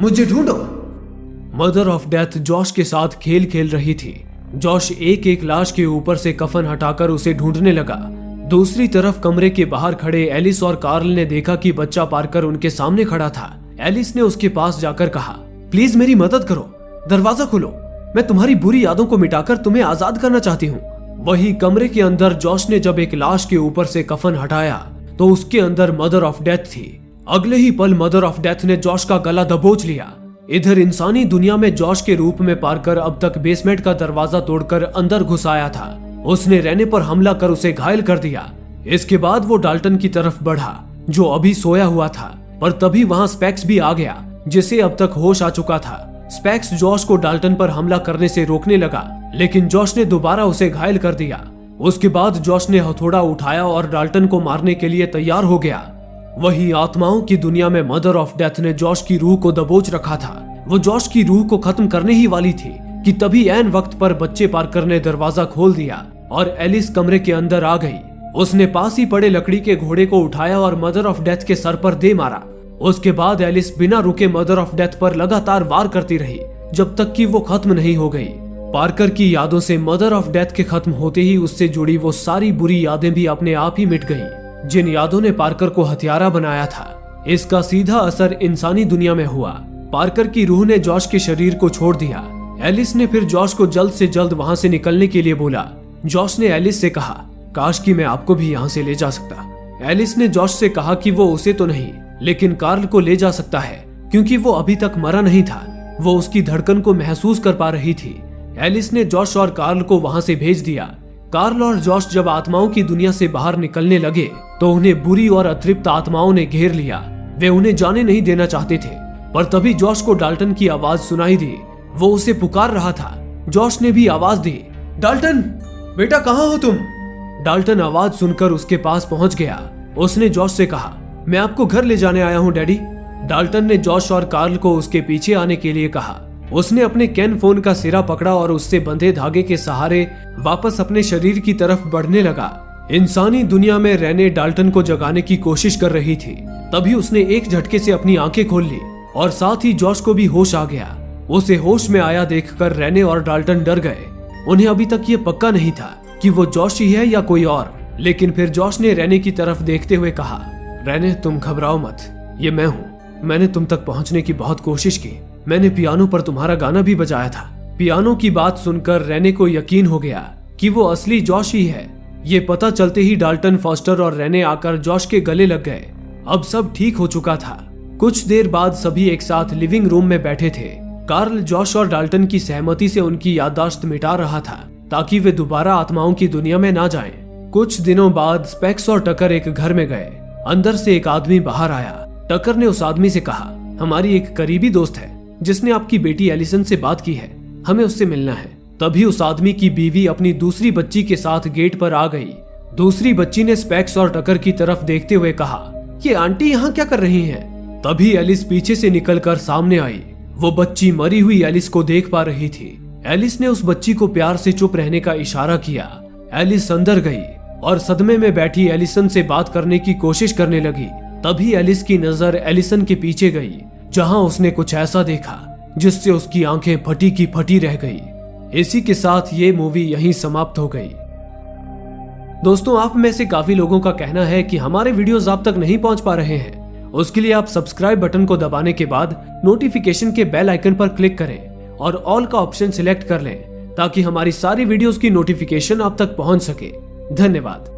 मुझे ढूंढो। मदर ऑफ डेथ जॉश के साथ खेल खेल रही थी। जॉश एक एक लाश के ऊपर से कफन हटाकर उसे ढूंढने लगा। दूसरी तरफ कमरे के बाहर खड़े एलिस और कार्ल ने देखा कि बच्चा पार्कर उनके सामने खड़ा था। एलिस ने उसके पास जाकर कहा, प्लीज मेरी मदद करो, दरवाजा खोलो, मैं तुम्हारी बुरी यादों को मिटाकर तुम्हें आजाद करना चाहती हूँ। वही कमरे के अंदर जॉश ने जब एक लाश के ऊपर से कफन हटाया तो उसके अंदर मदर ऑफ डेथ थी। अगले ही पल मदर ऑफ डेथ ने जॉश का गला दबोच लिया। इधर इंसानी दुनिया में जॉश के रूप में पार्कर अब तक बेसमेंट का दरवाजा तोड़कर अंदर घुस आया था। उसने रेने पर हमला कर उसे घायल कर दिया। इसके बाद वो डाल्टन की तरफ बढ़ा जो अभी सोया हुआ था, पर तभी वहां स्पेक्स भी आ गया जिसे अब तक होश आ चुका था। स्पेक्स जॉश को डाल्टन पर हमला करने से रोकने लगा, लेकिन जॉश ने दोबारा उसे घायल कर दिया। उसके बाद जॉश ने हथौड़ा उठाया और डाल्टन को मारने के लिए तैयार हो गया। वहीं आत्माओं की दुनिया में मदर ऑफ डेथ ने जॉश की रूह को दबोच रखा था। वो जॉश की रूह को खत्म करने ही वाली थी कि तभी ऐन वक्त पर बच्चे पार्कर ने दरवाजा खोल दिया और एलिस कमरे के अंदर आ गई। उसने पास ही पड़े लकड़ी के घोड़े को उठाया और मदर ऑफ डेथ के सर पर दे मारा। उसके बाद एलिस बिना रुके मदर ऑफ डेथ पर लगातार वार करती रही जब तक कि वो खत्म नहीं हो गई। पार्कर की यादों से मदर ऑफ डेथ के खत्म होते ही उससे जुड़ी वो सारी बुरी यादें भी अपने आप ही मिट गईं, जिन यादों ने पार्कर को हत्यारा बनाया था। इसका सीधा असर इंसानी दुनिया में हुआ। पार्कर की रूह ने जॉश के शरीर को छोड़ दिया। एलिस ने फिर जॉश को जल्द से जल्द वहां से निकलने के लिए बोला। जॉश ने एलिस से कहा, काश कि मैं आपको भी यहाँ से ले जा सकता। एलिस ने जॉश से कहा कि वो उसे तो नहीं लेकिन कार्ल को ले जा सकता है क्योंकि वो अभी तक मरा नहीं था। वो उसकी धड़कन को महसूस कर पा रही थी। एलिस ने जॉश और कार्ल को वहां से भेज दिया। कार्ल और जॉश जब आत्माओं की दुनिया से बाहर निकलने लगे तो उन्हें बुरी और अतृप्त आत्माओं ने घेर लिया। वे उन्हें जाने नहीं देना चाहते थे, पर तभी जॉश को डाल्टन की आवाज सुनाई दी। वो उसे पुकार रहा था। जॉश ने भी आवाज दी, डाल्टन बेटा कहाँ हो तुम। डाल्टन आवाज सुनकर उसके पास पहुंच गया। उसने जॉश से कहा, मैं आपको घर ले जाने आया हूँ डैडी। डाल्टन ने जॉश और कार्ल को उसके पीछे आने के लिए कहा। उसने अपने कैन फोन का सिरा पकड़ा और उससे बंधे धागे के सहारे वापस अपने शरीर की तरफ बढ़ने लगा। इंसानी दुनिया में रेने डाल्टन को जगाने की कोशिश कर रही थी। तभी उसने एक झटके से अपनी आंखें खोल ली और साथ ही जॉश को भी होश आ गया। उसे होश में आया देखकर रेने और डाल्टन डर गए। उन्हें अभी तक ये पक्का नहीं था कि वो जॉश ही है या कोई और, लेकिन फिर जॉश ने रेने की तरफ देखते हुए कहा, रेने तुम घबराओ मत, ये मैं हूँ। मैंने तुम तक पहुँचने की बहुत कोशिश की। मैंने पियानो पर तुम्हारा गाना भी बजाया था। पियानो की बात सुनकर रेने को यकीन हो गया कि वो असली जॉश ही है। ये पता चलते ही डाल्टन, फॉस्टर और रेने आकर जॉश के गले लग गए। अब सब ठीक हो चुका था। कुछ देर बाद सभी एक साथ लिविंग रूम में बैठे थे। कार्ल जॉश और डाल्टन की सहमति से उनकी याददाश्त मिटा रहा था ताकि वे दोबारा आत्माओं की दुनिया में ना जाएं। कुछ दिनों बाद स्पेक्स और टकर एक घर में गए। अंदर से एक आदमी बाहर आया। टकर ने उस आदमी से कहा, हमारी एक करीबी दोस्त है जिसने आपकी बेटी एलिसन से बात की है, हमें उससे मिलना है। तभी उस आदमी की बीवी अपनी दूसरी बच्ची के साथ गेट पर आ गई। दूसरी बच्ची ने स्पेक्स और टकर की तरफ देखते हुए कहा, कि आंटी यहाँ क्या कर रही हैं? तभी एलिस पीछे से निकलकर सामने आई। वो बच्ची मरी हुई एलिस को देख पा रही थी। एलिस ने उस बच्ची को प्यार से चुप रहने का इशारा किया। एलिस अंदर गई और सदमे में बैठी एलिसन से बात करने की कोशिश करने लगी। तभी एलिस की नजर एलिसन के पीछे गई, जहां उसने कुछ ऐसा देखा जिससे उसकी आंखें फटी की फटी रह गई। इसी के साथ ये मूवी यहीं समाप्त हो गई। दोस्तों, आप में से काफी लोगों का कहना है कि हमारे वीडियोस आप तक नहीं पहुंच पा रहे हैं। उसके लिए आप सब्सक्राइब बटन को दबाने के बाद नोटिफिकेशन के बेल आइकन पर क्लिक करें और ऑल का ऑप्शन सिलेक्ट कर लें, ताकि हमारी सारी वीडियोस की नोटिफिकेशन आप तक पहुंच सके। धन्यवाद।